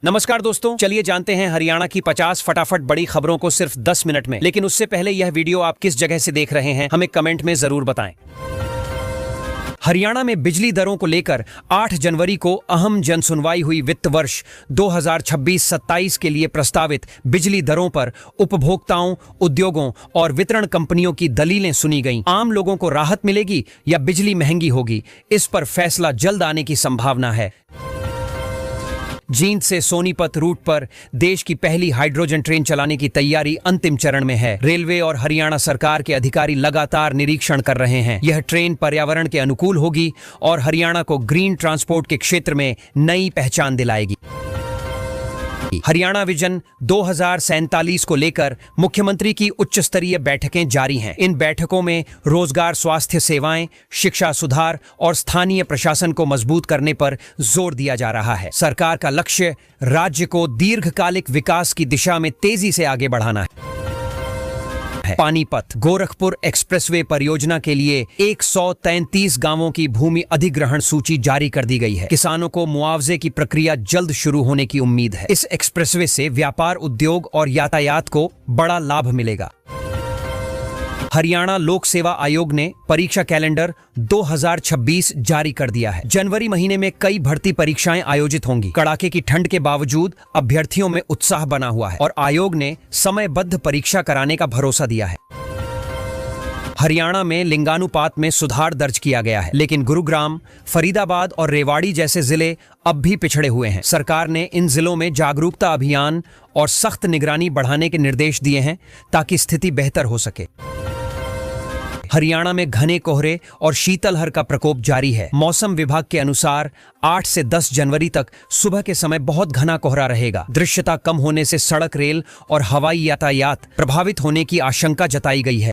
नमस्कार दोस्तों, चलिए जानते हैं हरियाणा की 50 फटाफट बड़ी खबरों को सिर्फ 10 मिनट में। लेकिन उससे पहले यह वीडियो आप किस जगह से देख रहे हैं हमें कमेंट में जरूर बताएं। हरियाणा में बिजली दरों को लेकर 8 जनवरी को अहम जनसुनवाई हुई। वित्त वर्ष 2026-27 के लिए प्रस्तावित बिजली दरों पर उपभोक्ताओं, उद्योगों और वितरण कंपनियों की दलीलें सुनी गईं। आम लोगों को राहत मिलेगी या बिजली महंगी होगी, इस पर फैसला जल्द आने की संभावना है। जींद से सोनीपत रूट पर देश की पहली हाइड्रोजन ट्रेन चलाने की तैयारी अंतिम चरण में है। रेलवे और हरियाणा सरकार के अधिकारी लगातार निरीक्षण कर रहे हैं। यह ट्रेन पर्यावरण के अनुकूल होगी और हरियाणा को ग्रीन ट्रांसपोर्ट के क्षेत्र में नई पहचान दिलाएगी। हरियाणा विजन 2047 को लेकर मुख्यमंत्री की उच्च स्तरीय बैठकें जारी हैं। इन बैठकों में रोजगार, स्वास्थ्य सेवाएं, शिक्षा सुधार और स्थानीय प्रशासन को मजबूत करने पर जोर दिया जा रहा है। सरकार का लक्ष्य राज्य को दीर्घकालिक विकास की दिशा में तेजी से आगे बढ़ाना है। पानीपत गोरखपुर एक्सप्रेसवे परियोजना के लिए 133 गांवों की भूमि अधिग्रहण सूची जारी कर दी गई है। किसानों को मुआवजे की प्रक्रिया जल्द शुरू होने की उम्मीद है। इस एक्सप्रेसवे से व्यापार, उद्योग और यातायात को बड़ा लाभ मिलेगा। हरियाणा लोक सेवा आयोग ने परीक्षा कैलेंडर 2026 जारी कर दिया है। जनवरी महीने में कई भर्ती परीक्षाएं आयोजित होंगी। कड़ाके की ठंड के बावजूद अभ्यर्थियों में उत्साह बना हुआ है और आयोग ने समयबद्ध परीक्षा कराने का भरोसा दिया है। हरियाणा में लिंगानुपात में सुधार दर्ज किया गया है, लेकिन गुरुग्राम, फरीदाबाद और रेवाड़ी जैसे जिले अब भी पिछड़े हुए हैं। सरकार ने इन जिलों में जागरूकता अभियान और सख्त निगरानी बढ़ाने के निर्देश दिए हैं ताकि स्थिति बेहतर हो सके। हरियाणा में घने कोहरे और शीतलहर का प्रकोप जारी है। मौसम विभाग के अनुसार 8 से 10 जनवरी तक सुबह के समय बहुत घना कोहरा रहेगा। दृश्यता कम होने से सड़क, रेल और हवाई यातायात प्रभावित होने की आशंका जताई गई है।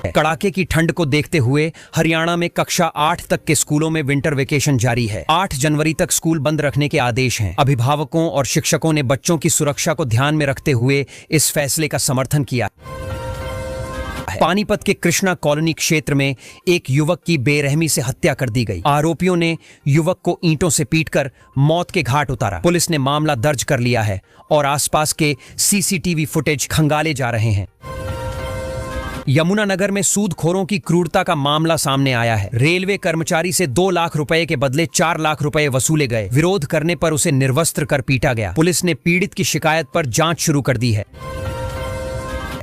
कड़ाके की ठंड को देखते हुए हरियाणा में कक्षा 8 तक के स्कूलों में विंटर वेकेशन जारी है। 8 जनवरी तक स्कूल बंद रखने के आदेश हैं। अभिभावकों और शिक्षकों ने बच्चों की सुरक्षा को ध्यान में रखते हुए इस फैसले का समर्थन किया। पानीपत के कृष्णा कॉलोनी क्षेत्र में एक युवक की बेरहमी से हत्या कर दी गई। आरोपियों ने युवक को ईंटों से पीटकर मौत के घाट उतारा। पुलिस ने मामला दर्ज कर लिया है और आसपास के सीसीटीवी फुटेज खंगाले जा रहे हैं। यमुनानगर में सूदखोरों की क्रूरता का मामला सामने आया है। रेलवे कर्मचारी से 2 लाख रुपए के बदले 4 लाख रुपए वसूले गए। विरोध करने पर उसे निर्वस्त्र कर पीटा गया। पुलिस ने पीड़ित की शिकायत पर जांच शुरू कर दी है।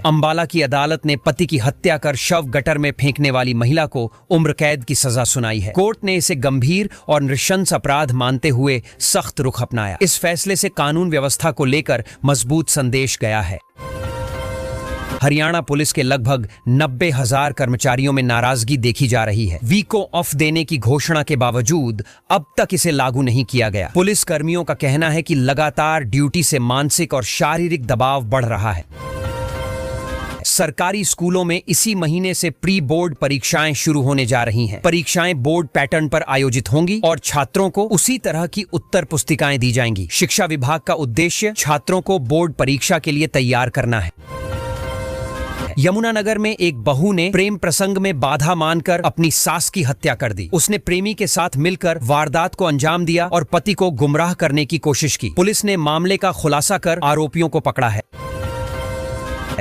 अंबाला की अदालत ने पति की हत्या कर शव गटर में फेंकने वाली महिला को उम्र कैद की सजा सुनाई है। कोर्ट ने इसे गंभीर और नृशंस अपराध मानते हुए सख्त रुख अपनाया। इस फैसले से कानून व्यवस्था को लेकर मजबूत संदेश गया है। हरियाणा पुलिस के लगभग 90,000 कर्मचारियों में नाराजगी देखी जा रही है। वीको ऑफ देने की घोषणा के बावजूद अब तक इसे लागू नहीं किया गया। पुलिस कर्मियों का कहना है कि लगातार ड्यूटी से मानसिक और शारीरिक दबाव बढ़ रहा है। सरकारी स्कूलों में इसी महीने से प्री बोर्ड परीक्षाएं शुरू होने जा रही हैं। परीक्षाएं बोर्ड पैटर्न पर आयोजित होंगी और छात्रों को उसी तरह की उत्तर पुस्तिकाएं दी जाएंगी। शिक्षा विभाग का उद्देश्य छात्रों को बोर्ड परीक्षा के लिए तैयार करना है। यमुनानगर में एक बहू ने प्रेम प्रसंग में बाधा मानकर अपनी सास की हत्या कर दी। उसने प्रेमी के साथ मिलकर वारदात को अंजाम दिया और पति को गुमराह करने की कोशिश की। पुलिस ने मामले का खुलासा कर आरोपियों को पकड़ा है।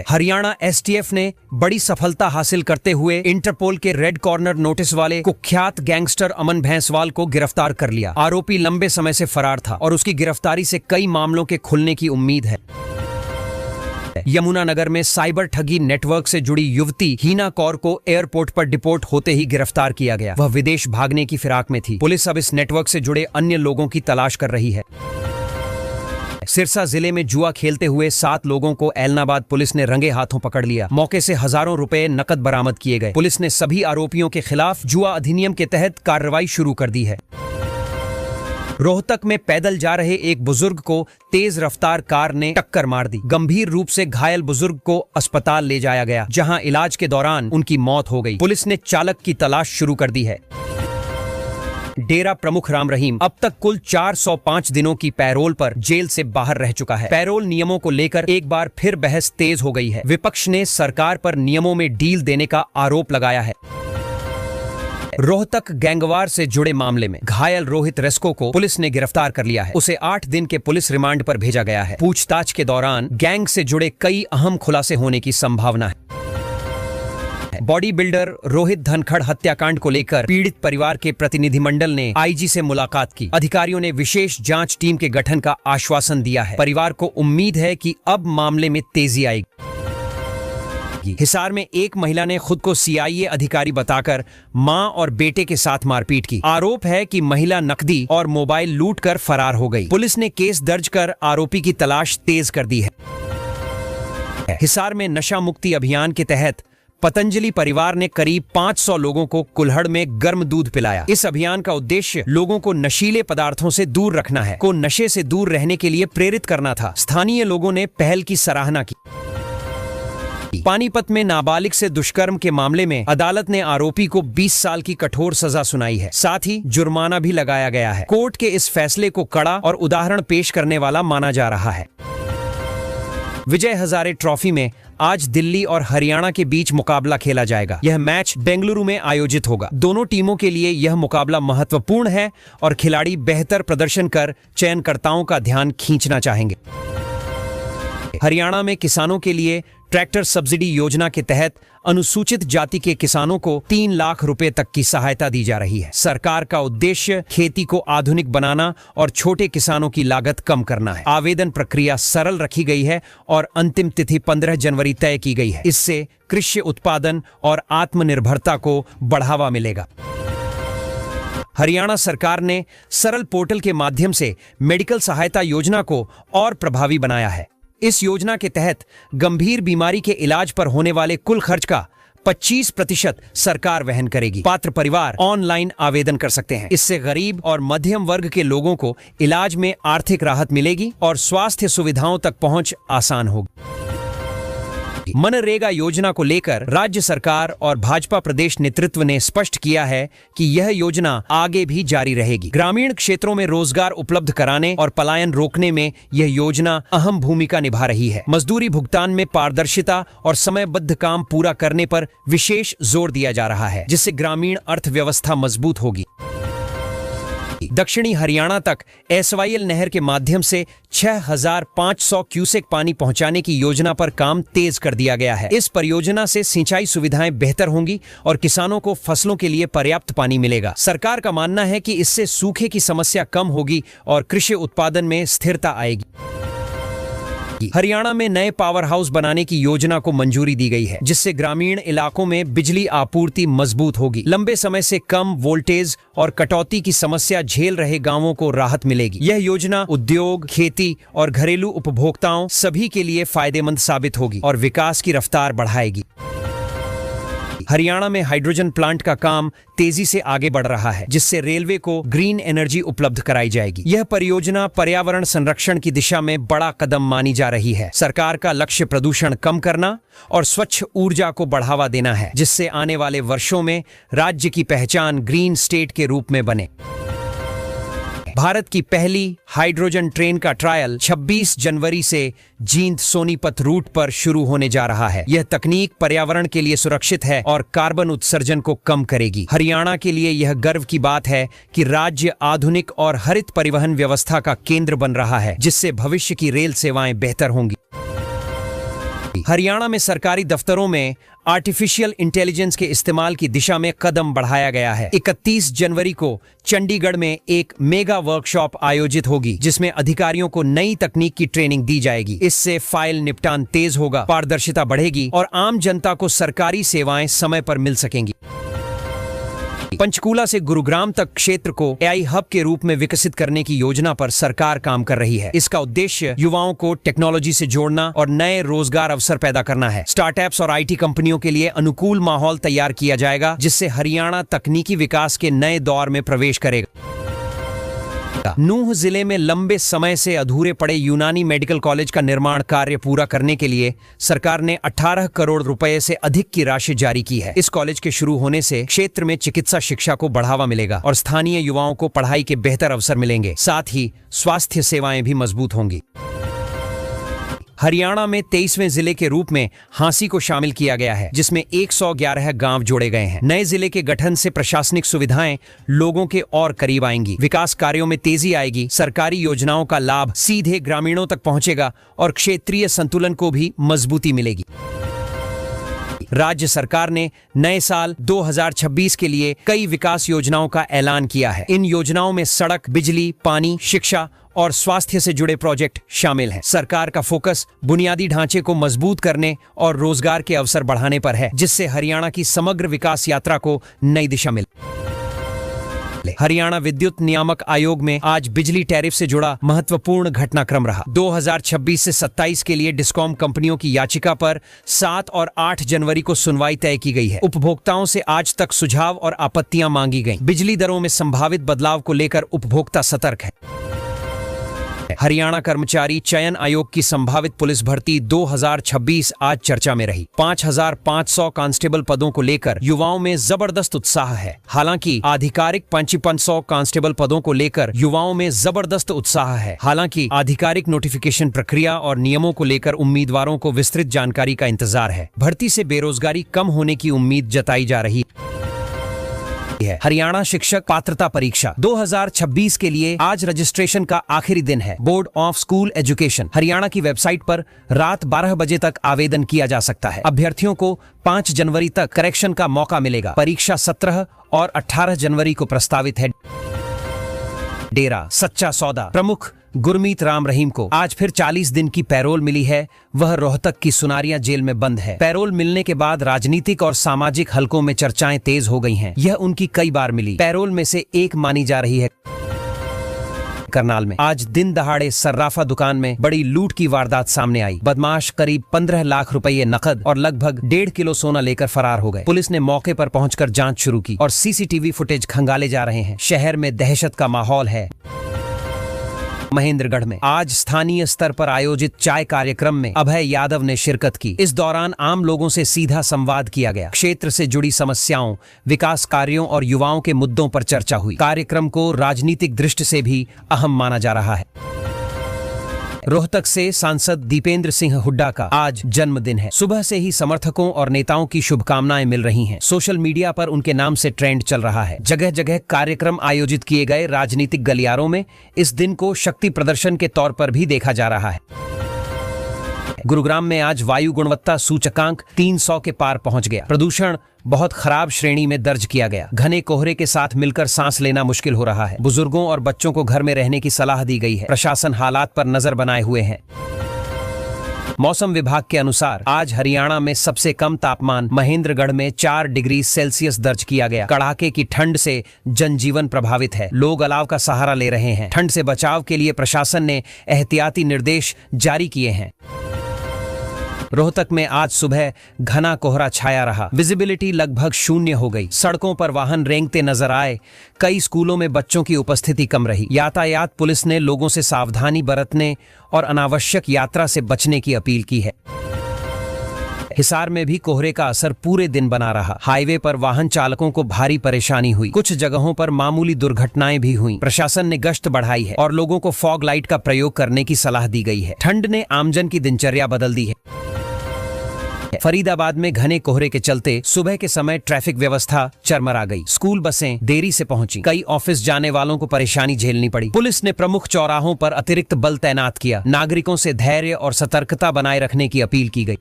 हरियाणा एसटीएफ ने बड़ी सफलता हासिल करते हुए इंटरपोल के रेड कॉर्नर नोटिस वाले कुख्यात गैंगस्टर अमन भैंसवाल को गिरफ्तार कर लिया। आरोपी लंबे समय से फरार था और उसकी गिरफ्तारी से कई मामलों के खुलने की उम्मीद है। यमुनानगर में साइबर ठगी नेटवर्क से जुड़ी युवती हीना कौर को एयरपोर्ट पर डिपोर्ट होते ही गिरफ्तार किया गया। वह विदेश भागने की फिराक में थी। पुलिस अब इस नेटवर्क से जुड़े अन्य लोगों की तलाश कर रही है। सिरसा जिले में जुआ खेलते हुए 7 लोगों को ऐलनाबाद पुलिस ने रंगे हाथों पकड़ लिया। मौके से हजारों रुपए नकद बरामद किए गए। पुलिस ने सभी आरोपियों के खिलाफ जुआ अधिनियम के तहत कार्रवाई शुरू कर दी है। रोहतक में पैदल जा रहे एक बुजुर्ग को तेज रफ्तार कार ने टक्कर मार दी। गंभीर रूप से घायल बुजुर्ग को अस्पताल ले जाया गया, जहां इलाज के दौरान उनकी मौत हो गई। पुलिस ने चालक की तलाश शुरू कर दी है। डेरा प्रमुख राम रहीम अब तक कुल 405 दिनों की पैरोल पर जेल से बाहर रह चुका है। पैरोल नियमों को लेकर एक बार फिर बहस तेज हो गई है। विपक्ष ने सरकार पर नियमों में ढील देने का आरोप लगाया है। रोहतक गैंगवार से जुड़े मामले में घायल रोहित रेस्को को पुलिस ने गिरफ्तार कर लिया है। उसे 8 दिन के पुलिस रिमांड पर भेजा गया है। पूछताछ के दौरान गैंग से जुड़े कई अहम खुलासे होने की संभावना है। बॉडी बिल्डर रोहित धनखड़ हत्याकांड को लेकर पीड़ित परिवार के प्रतिनिधिमंडल ने आईजी से मुलाकात की। अधिकारियों ने विशेष जांच टीम के गठन का आश्वासन दिया है। परिवार को उम्मीद है कि अब मामले में तेजी आएगी। हिसार में एक महिला ने खुद को सीआईए अधिकारी बताकर मां और बेटे के साथ मारपीट की। आरोप है कि महिला नकदी और मोबाइल लूट कर फरार हो गई। पुलिस ने केस दर्ज कर आरोपी की तलाश तेज कर दी है। हिसार में नशा मुक्ति अभियान के तहत पतंजलि परिवार ने करीब 500 लोगों को कुल्हड़ में गर्म दूध पिलाया। इस अभियान का उद्देश्य लोगों को नशीले पदार्थों से दूर रखना है, को नशे से दूर रहने के लिए प्रेरित करना था। स्थानीय लोगों ने पहल की सराहना की। पानीपत में नाबालिग से दुष्कर्म के मामले में अदालत ने आरोपी को 20 साल की कठोर सजा सुनाई है। साथ ही जुर्माना भी लगाया गया है। कोर्ट के इस फैसले को कड़ा और उदाहरण पेश करने वाला माना जा रहा है। विजय हजारे ट्रॉफी में आज दिल्ली और हरियाणा के बीच मुकाबला खेला जाएगा। यह मैच बेंगलुरु में आयोजित होगा। दोनों टीमों के लिए यह मुकाबला महत्वपूर्ण है और खिलाड़ी बेहतर प्रदर्शन कर चयनकर्ताओं का ध्यान खींचना चाहेंगे। हरियाणा में किसानों के लिए ट्रैक्टर सब्सिडी योजना के तहत अनुसूचित जाति के किसानों को 3 लाख रुपए तक की सहायता दी जा रही है। सरकार का उद्देश्य खेती को आधुनिक बनाना और छोटे किसानों की लागत कम करना है। आवेदन प्रक्रिया सरल रखी गई है और अंतिम तिथि 15 जनवरी तय की गई है। इससे कृषि उत्पादन और आत्मनिर्भरता को बढ़ावा मिलेगा। हरियाणा सरकार ने सरल पोर्टल के माध्यम से मेडिकल सहायता योजना को और प्रभावी बनाया है। इस योजना के तहत गंभीर बीमारी के इलाज पर होने वाले कुल खर्च का 25% सरकार वहन करेगी। पात्र परिवार ऑनलाइन आवेदन कर सकते हैं। इससे गरीब और मध्यम वर्ग के लोगों को इलाज में आर्थिक राहत मिलेगी और स्वास्थ्य सुविधाओं तक पहुंच आसान होगी। मनरेगा योजना को लेकर राज्य सरकार और भाजपा प्रदेश नेतृत्व ने स्पष्ट किया है कि यह योजना आगे भी जारी रहेगी। ग्रामीण क्षेत्रों में रोजगार उपलब्ध कराने और पलायन रोकने में यह योजना अहम भूमिका निभा रही है। मजदूरी भुगतान में पारदर्शिता और समयबद्ध काम पूरा करने पर विशेष जोर दिया जा रहा है, जिससे ग्रामीण अर्थव्यवस्था मजबूत होगी। दक्षिणी हरियाणा तक एसवाईएल नहर के माध्यम से 6500 क्यूसेक पानी पहुंचाने की योजना पर काम तेज कर दिया गया है। इस परियोजना से सिंचाई सुविधाएं बेहतर होंगी और किसानों को फसलों के लिए पर्याप्त पानी मिलेगा। सरकार का मानना है कि इससे सूखे की समस्या कम होगी और कृषि उत्पादन में स्थिरता आएगी। हरियाणा में नए पावर हाउस बनाने की योजना को मंजूरी दी गई है, जिससे ग्रामीण इलाकों में बिजली आपूर्ति मजबूत होगी। लंबे समय से कम वोल्टेज और कटौती की समस्या झेल रहे गांवों को राहत मिलेगी। यह योजना उद्योग, खेती और घरेलू उपभोक्ताओं सभी के लिए फायदेमंद साबित होगी और विकास की रफ्तार बढ़ाएगी। हरियाणा में हाइड्रोजन प्लांट का काम तेजी से आगे बढ़ रहा है, जिससे रेलवे को ग्रीन एनर्जी उपलब्ध कराई जाएगी। यह परियोजना पर्यावरण संरक्षण की दिशा में बड़ा कदम मानी जा रही है। सरकार का लक्ष्य प्रदूषण कम करना और स्वच्छ ऊर्जा को बढ़ावा देना है, जिससे आने वाले वर्षों में राज्य की पहचान ग्रीन स्टेट के रूप में बने। भारत की पहली हाइड्रोजन ट्रेन का ट्रायल 26 जनवरी से जींद सोनीपत रूट पर शुरू होने जा रहा है। यह तकनीक पर्यावरण के लिए सुरक्षित है और कार्बन उत्सर्जन को कम करेगी। हरियाणा के लिए यह गर्व की बात है कि राज्य आधुनिक और हरित परिवहन व्यवस्था का केंद्र बन रहा है, जिससे भविष्य की रेल सेवाएं बेहतर होंगी। हरियाणा में सरकारी दफ्तरों में आर्टिफिशियल इंटेलिजेंस के इस्तेमाल की दिशा में कदम बढ़ाया गया है। 31 जनवरी को चंडीगढ़ में एक मेगा वर्कशॉप आयोजित होगी, जिसमें अधिकारियों को नई तकनीक की ट्रेनिंग दी जाएगी। इससे फाइल निपटान तेज होगा, पारदर्शिता बढ़ेगी और आम जनता को सरकारी सेवाएं समय पर मिल सकेंगी। पंचकूला से गुरुग्राम तक क्षेत्र को एआई हब के रूप में विकसित करने की योजना पर सरकार काम कर रही है। इसका उद्देश्य युवाओं को टेक्नोलॉजी से जोड़ना और नए रोजगार अवसर पैदा करना है। स्टार्टअप्स और आईटी कंपनियों के लिए अनुकूल माहौल तैयार किया जाएगा, जिससे हरियाणा तकनीकी विकास के नए दौर में प्रवेश करेगा। नूंह जिले में लंबे समय से अधूरे पड़े यूनानी मेडिकल कॉलेज का निर्माण कार्य पूरा करने के लिए सरकार ने 18 करोड़ रुपए से अधिक की राशि जारी की है। इस कॉलेज के शुरू होने से क्षेत्र में चिकित्सा शिक्षा को बढ़ावा मिलेगा और स्थानीय युवाओं को पढ़ाई के बेहतर अवसर मिलेंगे। साथ ही स्वास्थ्य सेवाएं भी मजबूत होंगी। हरियाणा में 23वें जिले के रूप में हांसी को शामिल किया गया है, जिसमें 111 गांव जोड़े गए हैं। नए जिले के गठन से प्रशासनिक सुविधाएं लोगों के और करीब आएंगी, विकास कार्यों में तेजी आएगी, सरकारी योजनाओं का लाभ सीधे ग्रामीणों तक पहुंचेगा और क्षेत्रीय संतुलन को भी मजबूती मिलेगी। राज्य सरकार ने नए साल 2026 के लिए कई विकास योजनाओं का ऐलान किया है। इन योजनाओं में सड़क, बिजली, पानी, शिक्षा और स्वास्थ्य से जुड़े प्रोजेक्ट शामिल हैं। सरकार का फोकस बुनियादी ढांचे को मजबूत करने और रोजगार के अवसर बढ़ाने पर है, जिससे हरियाणा की समग्र विकास यात्रा को नई दिशा मिले। हरियाणा विद्युत नियामक आयोग में आज बिजली टैरिफ से जुड़ा महत्वपूर्ण घटनाक्रम रहा। 2026 से 27 के लिए डिस्कॉम कंपनियों की याचिका पर 7 और 8 जनवरी को सुनवाई तय की गई है। उपभोक्ताओं से आज तक सुझाव और आपत्तियां मांगी गईं। बिजली दरों में संभावित बदलाव को लेकर उपभोक्ता सतर्क है। हरियाणा कर्मचारी चयन आयोग की संभावित पुलिस भर्ती 2026 आज चर्चा में रही। 5,500 कांस्टेबल पदों को लेकर युवाओं में जबरदस्त उत्साह है। हालांकि आधिकारिक 5,500 कांस्टेबल पदों को लेकर युवाओं में जबरदस्त उत्साह है। हालांकि आधिकारिक नोटिफिकेशन प्रक्रिया और नियमों को लेकर उम्मीदवारों को विस्तृत जानकारी का इंतजार है। भर्ती से बेरोजगारी कम होने की उम्मीद जताई जा रही है। हरियाणा शिक्षक पात्रता परीक्षा 2026 के लिए आज रजिस्ट्रेशन का आखिरी दिन है। Board of school education Haryana की वेबसाइट पर रात 12 बजे तक आवेदन किया जा सकता है। अभ्यर्थियों को 5 जनवरी तक करेक्शन का मौका मिलेगा। परीक्षा 17 और 18 जनवरी को प्रस्तावित है। डेरा सच्चा सौदा प्रमुख गुरमीत राम रहीम को आज फिर 40 दिन की पैरोल मिली है। वह रोहतक की सुनारिया जेल में बंद है। पैरोल मिलने के बाद राजनीतिक और सामाजिक हलकों में चर्चाएं तेज हो गई हैं। यह उनकी कई बार मिली पैरोल में से एक मानी जा रही है। करनाल में आज दिन दहाड़े सर्राफा दुकान में बड़ी लूट की वारदात सामने आई। बदमाश करीब 15 लाख रुपए नकद और लगभग 1.5 किलो सोना लेकर फरार हो गए। पुलिस ने मौके पर पहुंचकर जांच शुरू की और सीसीटीवी फुटेज खंगाले जा रहे हैं। शहर में दहशत का माहौल है। महेंद्रगढ़ में आज स्थानीय स्तर पर आयोजित चाय कार्यक्रम में अभय यादव ने शिरकत की। इस दौरान आम लोगों से सीधा संवाद किया गया। क्षेत्र से जुड़ी समस्याओं, विकास कार्यों और युवाओं के मुद्दों पर चर्चा हुई। कार्यक्रम को राजनीतिक दृष्टि से भी अहम माना जा रहा है। रोहतक से सांसद दीपेंद्र सिंह हुड्डा का आज जन्मदिन है। सुबह से ही समर्थकों और नेताओं की शुभकामनाएं मिल रही हैं। सोशल मीडिया पर उनके नाम से ट्रेंड चल रहा है। जगह जगह कार्यक्रम आयोजित किए गए। राजनीतिक गलियारों में इस दिन को शक्ति प्रदर्शन के तौर पर भी देखा जा रहा है। गुरुग्राम में आज वायु गुणवत्ता सूचकांक 300 के पार पहुंच गया। प्रदूषण बहुत खराब श्रेणी में दर्ज किया गया। घने कोहरे के साथ मिलकर सांस लेना मुश्किल हो रहा है। बुजुर्गों और बच्चों को घर में रहने की सलाह दी गई है। प्रशासन हालात पर नजर बनाए हुए है। मौसम विभाग के अनुसार आज हरियाणा में सबसे कम तापमान महेंद्रगढ़ में 4 डिग्री सेल्सियस दर्ज किया गया। कड़ाके की ठंड से जनजीवन प्रभावित है। लोग अलाव का सहारा ले रहे हैं। ठंड से बचाव के लिए प्रशासन ने एहतियाती निर्देश जारी किए हैं। रोहतक में आज सुबह घना कोहरा छाया रहा। विजिबिलिटी लगभग शून्य हो गई। सड़कों पर वाहन रेंगते नजर आए। कई स्कूलों में बच्चों की उपस्थिति कम रही। यातायात पुलिस ने लोगों से सावधानी बरतने और अनावश्यक यात्रा से बचने की अपील की है। हिसार में भी कोहरे का असर पूरे दिन बना रहा। हाईवे पर वाहन चालकों को भारी परेशानी हुई। कुछ जगहों पर मामूली दुर्घटनाएं भी हुई। प्रशासन ने गश्त बढ़ाई है और लोगों को फॉग लाइट का प्रयोग करने की सलाह दी गई है। ठंड ने आमजन की दिनचर्या बदल दी है। फरीदाबाद में घने कोहरे के चलते सुबह के समय ट्रैफिक व्यवस्था चरमरा गई। स्कूल बसें देरी से पहुंची। कई ऑफिस जाने वालों को परेशानी झेलनी पड़ी। पुलिस ने प्रमुख चौराहों पर अतिरिक्त बल तैनात किया। नागरिकों से धैर्य और सतर्कता बनाए रखने की अपील की गई।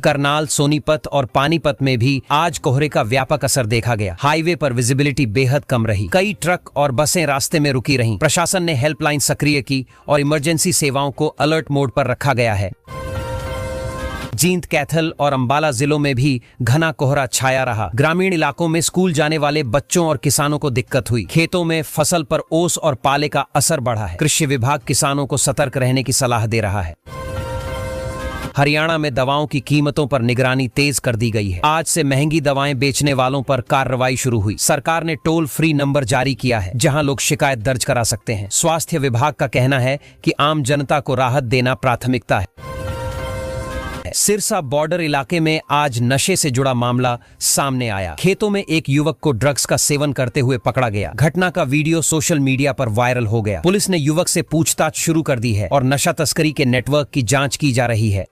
करनाल, सोनीपत और पानीपत में भी आज कोहरे का व्यापक असर देखा गया। हाईवे पर विजिबिलिटी बेहद कम रही। कई ट्रक और बसें रास्ते में रुकी रहीं। प्रशासन ने हेल्पलाइन सक्रिय की और इमरजेंसी सेवाओं को अलर्ट मोड पर रखा गया है। जींद, कैथल और अंबाला जिलों में भी घना कोहरा छाया रहा। ग्रामीण इलाकों में स्कूल जाने वाले बच्चों और किसानों को दिक्कत हुई। खेतों में फसल पर ओस और पाले का असर बढ़ा है। कृषि विभाग किसानों को सतर्क रहने की सलाह दे रहा है। हरियाणा में दवाओं की कीमतों पर निगरानी तेज कर दी गई है। आज से महंगी दवाएं बेचने वालों पर कार्रवाई शुरू हुई। सरकार ने टोल फ्री नंबर जारी किया है, जहां लोग शिकायत दर्ज करा सकते हैं। स्वास्थ्य विभाग का कहना है कि आम जनता को राहत देना प्राथमिकता है। सिरसा बॉर्डर इलाके में आज नशे से जुड़ा मामला सामने आया। खेतों में एक युवक को ड्रग्स का सेवन करते हुए पकड़ा गया। घटना का वीडियो सोशल मीडिया पर वायरल हो गया। पुलिस ने युवक से पूछताछ शुरू कर दी है और नशा तस्करी के नेटवर्क की जांच की जा रही है।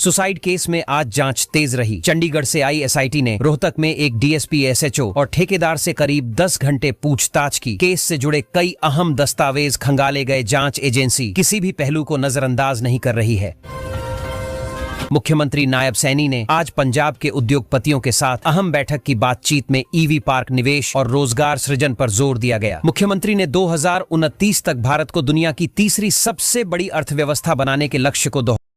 सुसाइड केस में आज जांच तेज रही। चंडीगढ़ से आई एसआईटी ने रोहतक में एक डीएसपी, एसएचओ और ठेकेदार से करीब 10 घंटे पूछताछ की। केस से जुड़े कई अहम दस्तावेज खंगाले गए। जांच एजेंसी किसी भी पहलू को नजरअंदाज नहीं कर रही है। मुख्यमंत्री नायब सैनी ने आज पंजाब के उद्योगपतियों के साथ अहम बैठक की। बातचीत में ईवी पार्क, निवेश और रोजगार सृजन पर जोर दिया गया। मुख्यमंत्री ने 2029 तक भारत को दुनिया की तीसरी सबसे बड़ी अर्थव्यवस्था बनाने के लक्ष्य को दोहराया।